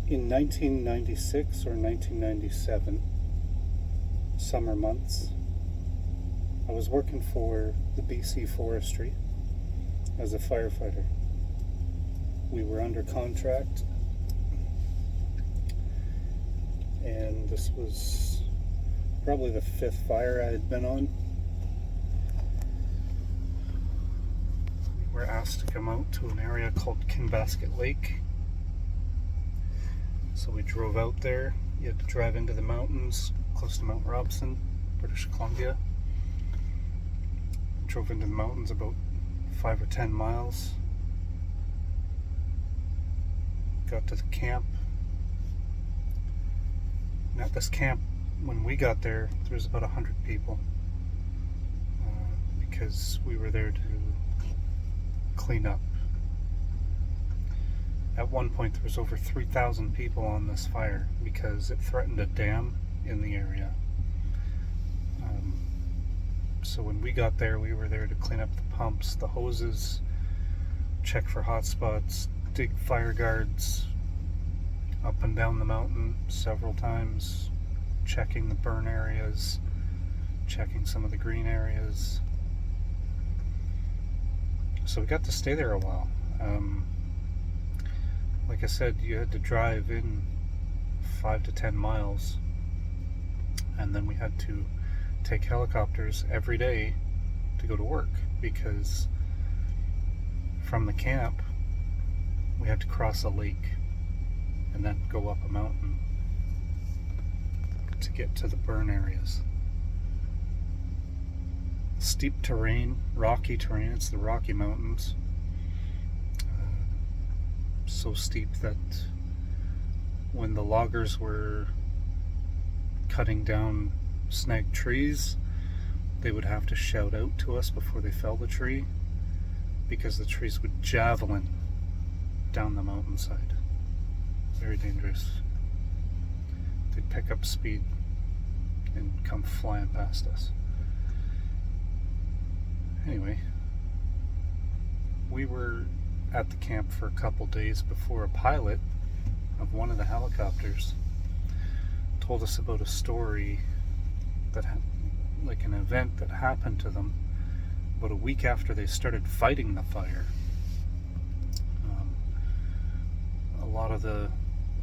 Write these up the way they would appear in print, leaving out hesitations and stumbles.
In 1996 or 1997, summer months, I was working for the BC Forestry as a firefighter. We were under contract, and this was probably the 5th fire I had been on. We were asked to come out to an area called Kinbasket Lake. So we drove out there. You had to drive into the mountains close to Mt.Robson, British Columbia. Drove into the mountains about 5 or 10 miles. Got to the camp. And at this camp, when we got there was about 100 people, because we were there to clean up. At one point there was over 3,000 people on this fire because it threatened a dam in the area. So when we got there, we were there to clean up the pumps, the hoses, check for hot spots, dig fire guards up and down the mountain several times, checking the burn areas, checking some of the green areas. So we got to stay there a while. Like I said, you had to drive in 5 to 10 miles, and then we had to take helicopters every day to go to work, because from the camp we had to cross a lake and then go up a mountain to get to the burn areas. Steep terrain, rocky terrain. It's the Rocky Mountains. So steep that when the loggers were cutting down snagged trees, they would have to shout out to us before they fell the tree, because the trees would javelin down the mountainside. Very dangerous. They'd pick up speed and come flying past us. Anyway, we were at the camp for a couple days before a pilot of one of the helicopters told us about a story that like an event that happened to them about a week after they started fighting the fire. A lot of the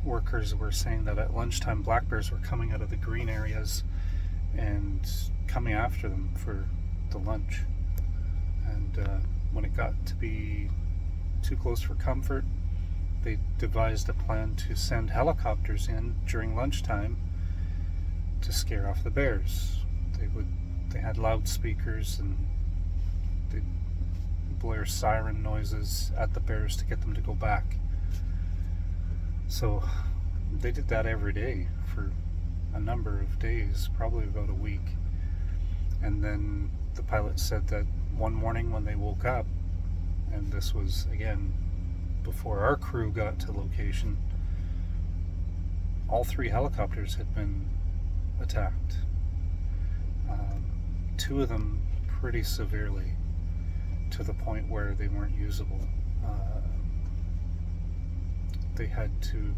workers were saying that at lunchtime black bears were coming out of the green areas and coming after them for the lunch. And when it got to be too close for comfort, they devised a plan to send helicopters in during lunchtime to scare off the bears. They had loudspeakers and they'd blare siren noises at the bears to get them to go back. So they did that every day for a number of days, probably about a week. And then the pilot said that one morning when they woke up, and this was again before our crew got to location, all 3 helicopters had been attacked. 2 of them pretty severely, to the point where they weren't usable. They had to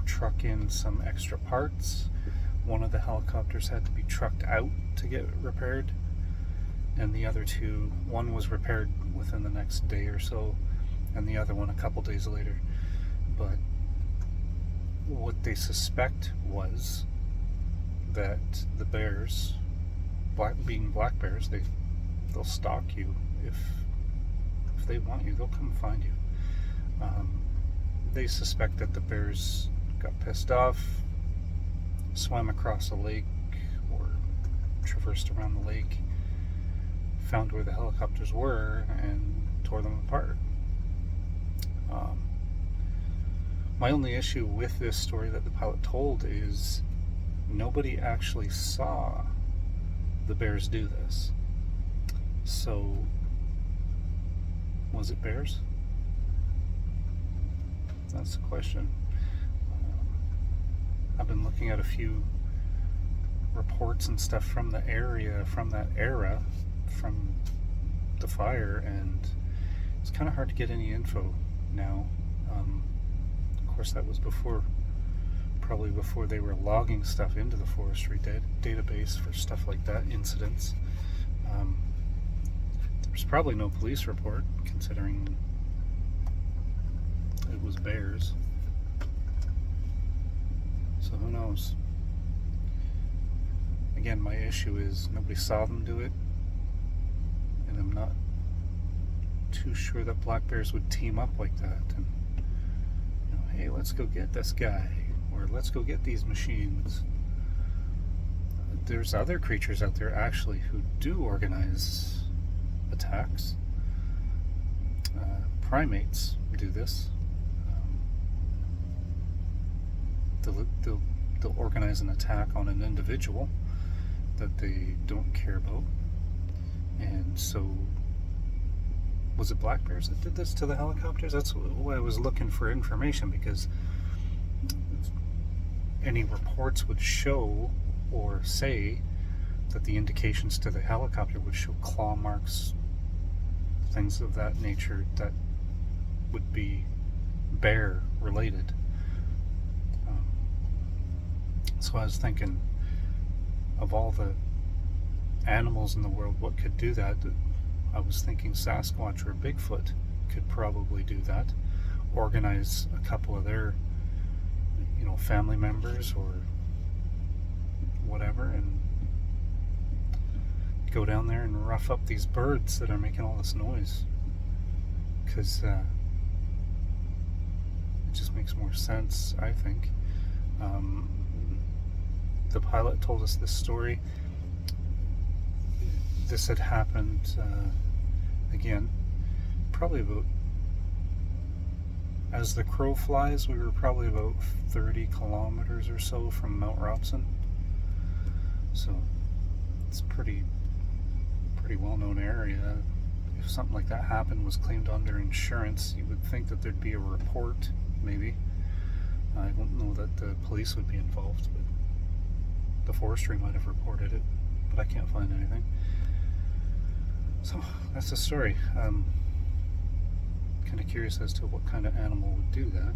truck in some extra parts. One of the helicopters had to be trucked out to get repaired, and the other 2, one was repaired within the next day or so, and the other one a couple days later. But what they suspect was that the bears, being black bears, they'll stalk you. If they want you, they'll come find you. They suspect that the bears got pissed off, swam across a lake or traversed around the lake, found where the helicopters were, and tore them apart. My only issue with this story that the pilot told is nobody actually saw the bears do this. So, was it bears? That's the question. I've been looking at a few reports and stuff from the area, from that era, from the fire, and it's kind of hard to get any info now. Of course, that was before probably before they were logging stuff into the forestry database for stuff like that, incidents. There was probably no police report, considering it was bears. So who knows? Again, my issue is nobody saw them do it, and I'm not too sure that black bears would team up like that and, hey, let's go get this guy, or let's go get these machines. There's other creatures out there actually who do organize attacks. Primates do this. They'll organize an attack on an individual that they don't care about. And so, was it black bears that did this to the helicopters? That's why I was looking for information, because any reports would show or say that the indications to the helicopter would show claw marks, things of that nature that would be bear related. So I was thinking, of all the animals in the world, what could do that? I was thinking Sasquatch or Bigfoot could probably do that. Organize a couple of their, family members or whatever, and go down there and rough up these birds that are making all this noise. Because it just makes more sense, I think. The pilot told us this story. This had happened, again, probably about, as the crow flies, we were probably about 30 kilometers or so from Mt.Robson. So it's pretty well-known area. If something like that happened, was claimed under insurance, you would think that there'd be a report, maybe. I don't know that the police would be involved, but the forestry might have reported it, but I can't find anything. So that's the story. Kind of curious as to what kind of animal would do that.